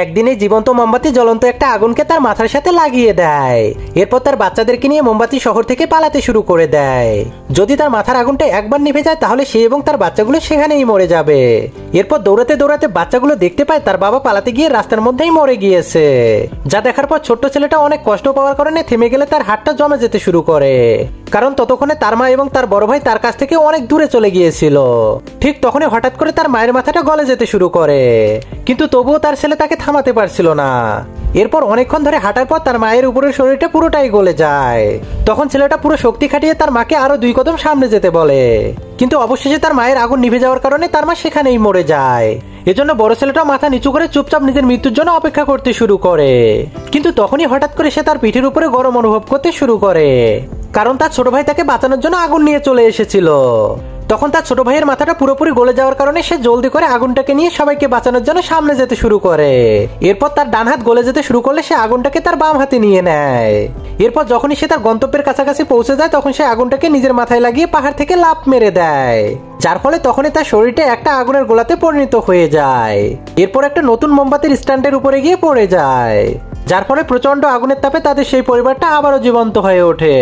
একদিন এই জীবন্ত মোমবাতি জ্বলন্ত একটা আগুনকে তার মাথার সাথে লাগিয়ে দেয়। এরপর তার বাচ্চাদেরকে নিয়ে মোমবাতি শহর থেকে পালাতে শুরু করে দেয়। যদি তার মাথার আগুনটা একবার নিভে যায় তাহলে সে এবং তার বাচ্চাগুলো সেখানেই মরে যাবে। এরপর দৌড়াতে দৌড়াতে বাচ্চাগুলো দেখতে পায় তার বাবা পালাতে গিয়ে রাস্তার মধ্যেই মরে গিয়েছে। যা দেখার পর ছোট্ট ছেলেটা অনেক কষ্ট পাওয়ার কারণে থেমে গেলে তার হাতটা জমে যেতে শুরু করে, কারণ ততক্ষণে তার মা এবং তার বড় ভাই তার কাছ থেকে অনেক দূরে চলে গিয়েছিল। ঠিক তখনই হঠাৎ করে তার মায়ের মাথাটা গলে যেতে শুরু করে, কিন্তু তবুও তার ছেলে তাকে থামাতে পারছিল না। এরপর অনেকক্ষণ ধরে হাঁটার পর তার মায়ের উপরের শরীরটা পুরোটাই গলে যায়। তখন ছেলেটা পুরো শক্তি খাটিয়ে তার মাকে আরো 2 কদম সামনে যেতে বলে, কিন্তু অবশেষে তার মায়ের আগুন নিভে যাওয়ার কারণে তার মা সেখানেই মরে যায়। এজন্য বড় ছেলেটা মাথা নিচু করে চুপচাপ নিজের মৃত্যুর জন্য অপেক্ষা করতে শুরু করে। কিন্তু তখনই হঠাৎ করে সে তার পিঠের উপরে গরম অনুভব করতে শুরু করে, কারণ তার ছোট ভাই তাকে বাঁচানোর জন্য আগুন নিয়ে চলে এসেছিল। তখন তার ছোট ভাইয়ের মাথাটা পুরোপুরি গলে যাওয়ার কারণে সে জলদি করে আগুনটাকে নিয়ে সবাইকে বাঁচানোর জন্য সামনে যেতে শুরু করে। এরপর তার ডান হাত গলে যেতে শুরু করলে সে আগুনটাকে তার বাম হাতে নিয়ে নেয়। এরপর যখনই সে তার গন্তব্যের কাছাকাছি পৌঁছে যায় তখন সে আগুনটাকে নিজের মাথায় লাগিয়ে পাহাড় থেকে লাফ মেরে দেয়, যার ফলে তখনই তার শরীরটা একটা আগুনের গোলাতে পরিণত হয়ে যায়। এরপর একটা নতুন মোমবাতির স্ট্যান্ডের উপরে গিয়ে পড়ে যায়, যার ফলে প্রচন্ড আগুনের তাপে তাদের সেই পরিবারটা আবারও জীবন্ত হয়ে ওঠে।